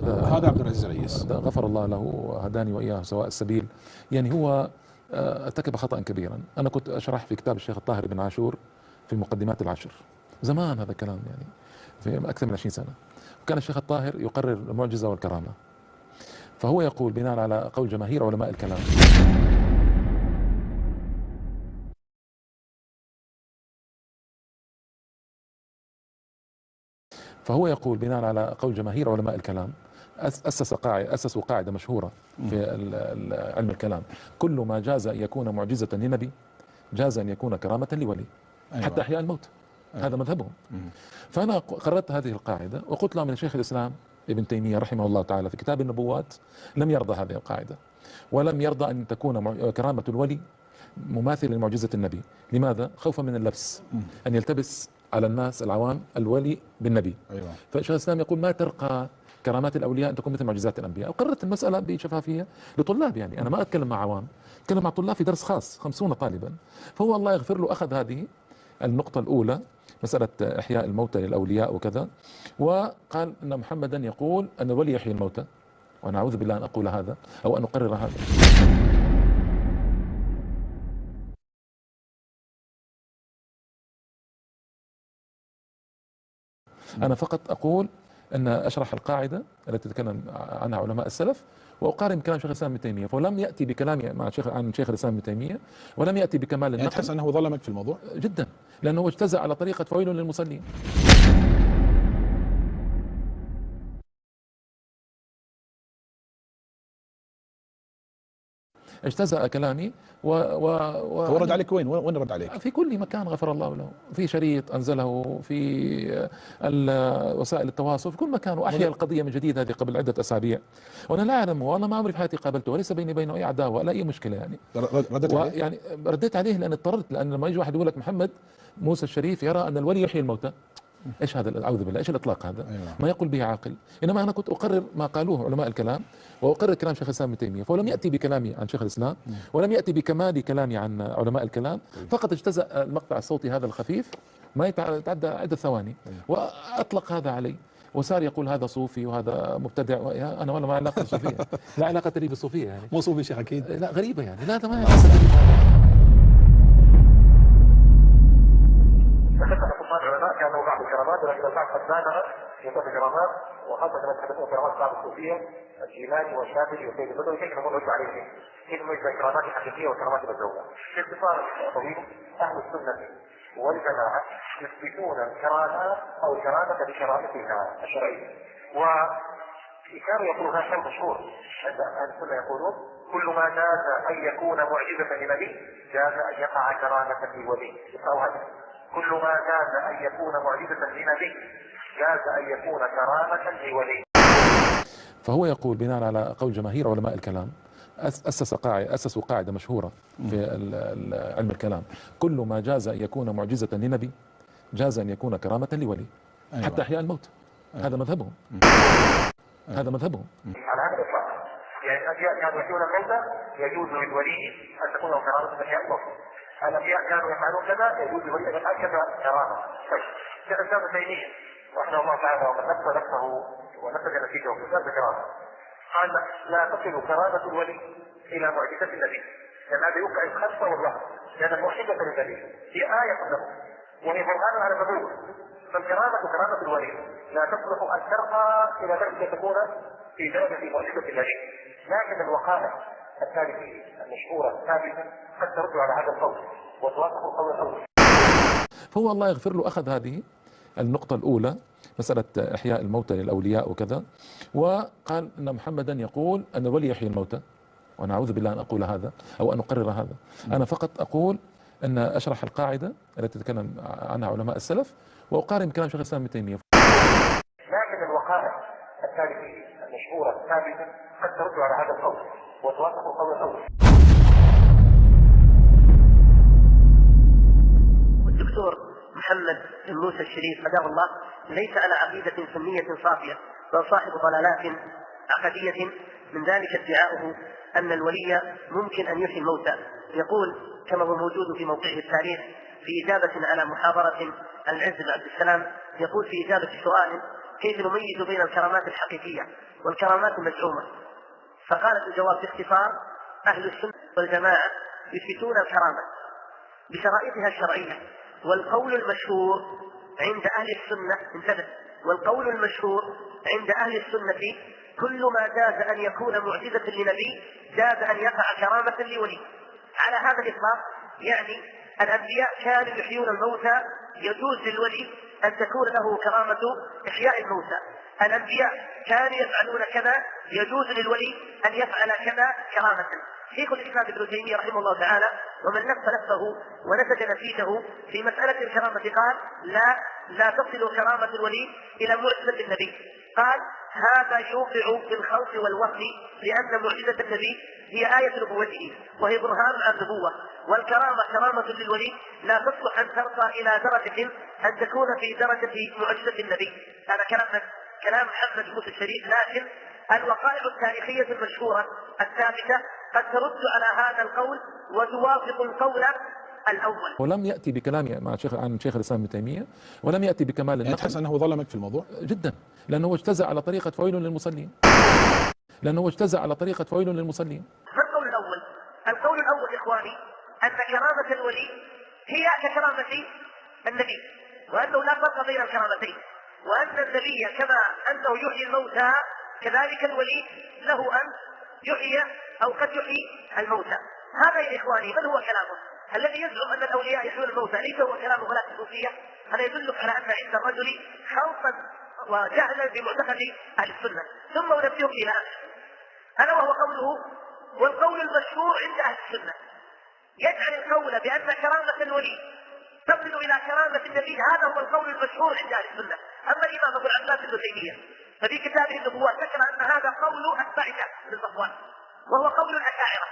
هذا عبد العزيز الرئيس غفر الله له وهداني وإياه سواء السبيل. يعني هو ارتكب خطأ كبيرا. أنا كنت أشرح في كتاب الشيخ الطاهر بن عاشور في المقدمات العشر زمان، هذا الكلام يعني في أكثر من 20 سنة. وكان الشيخ الطاهر يقرر المعجزة والكرامة. فهو يقول بناء على قول جماهير علماء الكلام، أسسوا قاعدة مشهورة في علم الكلام: كل ما جاز أن يكون معجزة لنبي جاز أن يكون كرامة لولي، حتى أحياء الموت. هذا مذهبهم. فأنا قررت هذه القاعدة وقلت لهم من شيخ الإسلام ابن تيمية رحمه الله تعالى في كتاب النبوات لم يرضى هذه القاعدة، ولم يرضى أن تكون كرامة الولي مماثل لمعجزة النبي. لماذا؟ خوفا من اللبس، أن يلتبس على الناس العوام الولي بالنبي. فالشيخ الإسلام يقول ما ترقى كرامات الأولياء أن تكون مثل معجزات الأنبياء. وقررت المسألة بشفافية لطلاب، يعني أنا ما أتكلم مع عوام، أتكلم مع طلاب في درس خاص 50 طالبا. فهو الله يغفر له أخذ هذه النقطة الأولى، مسألة إحياء الموتى للأولياء وكذا، وقال أن محمدا يقول أن الولي يحيي الموتى، وأنا أعوذ بالله أن أقول هذا أو أن أقرر هذا. أنا فقط أقول أن أشرح القاعدة التي تكلم عنها علماء السلف وأقارن كلام شيخ الإسلام ابن تيمية. فلم يأتي بكلامي مع شيخ الإسلام ابن تيمية، ولم يأتي بكمال النقل. يعني تحس أنه ظلمك في الموضوع؟ جدا، لأنه اجتزأ على طريقة فويل للمصلين. اجتزأ كلامي هو رد عليك وين رد عليك؟ في كل مكان غفر الله له، في شريط أنزله، في وسائل التواصل، في كل مكان، وأحيا القضية من جديد هذه قبل عدة أسابيع. وأنا لا أعلم، وأنا ما عمري في حياتي قابلته، وليس بيني وبينه أي عداوة ولا أي مشكلة. يعني ردت عليه؟ يعني رديت عليه لأن اضطررت، لأن لما يجي واحد يقول لك محمد موسى الشريف يرى أن الولي يحيي الموتى، ايش هذا؟ اعوذ بالله، ايش الاطلاق هذا؟ ما يقول به عاقل. انما انا كنت اقرر ما قالوه علماء الكلام، واقرر كلام شيخ الاسلام ابن تيميه. فلم ياتي بكلامي عن شيخ الاسلام، ولم ياتي بكمال كلامي عن علماء الكلام، فقط اجتزأ المقطع الصوتي هذا الخفيف ما يتعدى عدة ثواني، واطلق هذا علي، وصار يقول هذا صوفي وهذا مبتدع. انا والله ما علاقه بالصوفيه، لا علاقه لي بالصوفيه. يعني مو صوفي شيخ اكيد؟ لا، غريبه يعني، لا ما علاقه. العلماء كانوا بعض الكرامات، ولكن البعض قد زادها في بعض الكرامات، وخاصه لما تحدثون عن كرامات بعض الصوفيه الجيلاني والشافعي وسيد البدوي، كيف نقول رجع عليه كيف نميز بين الكرامات الحقيقيه والكرامات المزعومه. باختصار طويل، اهل السنه والجماعه يثبتون الكرامات او الكرامه بشرائطها الشرعيه، وكانوا يقولون هذا شيء مشهور عند اهل السنه، يقولون كل ما جاز ان يكون معجزه لنبي جاز ان يقع كرامه لولي. كل ما جاز أن يكون معجزة لنبي جاز أن يكون كرامة لولي. فهو يقول بناء على قول جماهير علماء الكلام، أسسوا قاعدة مشهورة في علم الكلام: كل ما جاز أن يكون معجزة لنبي جاز أن يكون كرامة لولي، حتى أحياء الموت. هذا مذهبهم. هذا مذهبهم. على هذا الإطلاق، يعني الأنبياء كانوا يحيون الموتى، يجوز للولي أن تكون كرامة أحياء الموت. الأنبياء كانوا يفعلون كذا، يجوز لولي أن يفعل كذا كرامة. طيب، شيخ الإسلام ابن تيمية رحمه الله تعالى ومن نفذ نفسه ونفذ نتيجه في كتاب كرامة، قال لا تصل كرامة الولي إلى معجزة النبي، لأن هذا يوقع الخلف والظهر، لأن المعجزة للنبي هي آية له وهي برهان على النبوة، فالكرامة كرامة الولي لا تصلح أن ترقى إلى درجة تكون في درجة معجزة النبي، لكن الوقائع التاريخية المشهورة الثابتة قد ترد على هذا القول وتوافق القول الأول. فهو الله يغفر له أخذ هذه النقطة الأولى، مسألة إحياء الموتى للأولياء وكذا، وقال أن محمدا يقول أن الولي يحيي الموتى، وأنا أعوذ بالله أن أقول هذا أو أن أقرر هذا. أنا فقط أقول أن أشرح القاعدة التي تكلم عنها علماء السلف، وأقارن كلام شيخ الإسلام ابن تيمية. لكن الوقائع التاريخية المشهورة الثابتة قد ترد على هذا القول وتوافق القول الأول. والدكتور محمد بن موسى الشريف حفظه الله ليس على عقيدة سنية صافية، بل صاحب ضلالات عقدية، من ذلك ادعاؤه أن الولي ممكن أن يحيي الموتى. يقول كما هو موجود في موقعه التاريخ في إجابة على محاضرة العز بن عبد السلام، يقول في إجابة سؤال كيف نميز بين الكرامات الحقيقية والكرامات المزعومة؟ فقال في الجواب باختصار: أهل السنة والجماعة يثبتون الكرامة بشرائطها الشرعية، والقول المشهور عند أهل السنة انتبه، والقول المشهور عند أهل السنة كل ما جاز أن يكون معجزة لنبي جاز أن يقع كرامة لولي. على هذا الإطلاق يعني الأنبياء كانوا يحيون الموتى، يجوز للولي أن تكون له كرامة إحياء الموتى. الأنبياء كانوا يفعلون كذا، يجوز للولي أن يفعل كذا كرامة. شيخ الإسلام ابن تيمية رحمه الله تعالى ومن نفس نفسه ونسج نسيجه في مسألة الكرامة قال: لا تصل كرامة الولي إلى معجزة النبي. قال: هذا يوقع في الخوف والوهم، لأن معجزة النبي هي آية نبوته وهي برهان عن النبوة، والكرامة كرامة للولي لا تصلح أن ترقى إلى درجة أن تكون في درجة معجزة النبي. هذا كلام محمد موسى الشريف، لكن الوقائع التاريخية المشهورة الثابتة قد ترد على هذا القول وتوافق القول الأول. ولم يأتي بكلام مع شيخ الإسلام ابن تيمية، ولم يأتي بكمال النقل. يعني تحس أنه ظلمك في الموضوع؟ جدا، لأنه اجتزأ على طريقة فويل للمصلين. ما القول الأول؟ القول الأول إخواني أن كرامة الولي هي ككرامة النبي، وأنه لا فرق بين الكرامتين، وأن النبي كما أنه يحيي الموتى كذلك الولي له أن يحيي أو قد يحيي الموتى. هذا يا إخواني من هو كلامه؟ الذي يزعم أن الأولياء يحيون الموتى ليس هو كلامه ولا الصوفية. هذا يدلك على أن عند الرجل خوفا وجهلا بمعتقد أهل السنة. ثم ننبهك إلى ألا وهو قوله: والقول المشهور عند أهل السنة. يجعل القول بأن كرامة الولي تصل إلى كرامة النبي، هذا هو القول المشهور عند أهل السنة. أما الإمام أبو العباس ابن تيمية ففي كتابه النبوات ذكر أن هذا قول الساعدة بن صفوان، وهو قول الأشاعرة،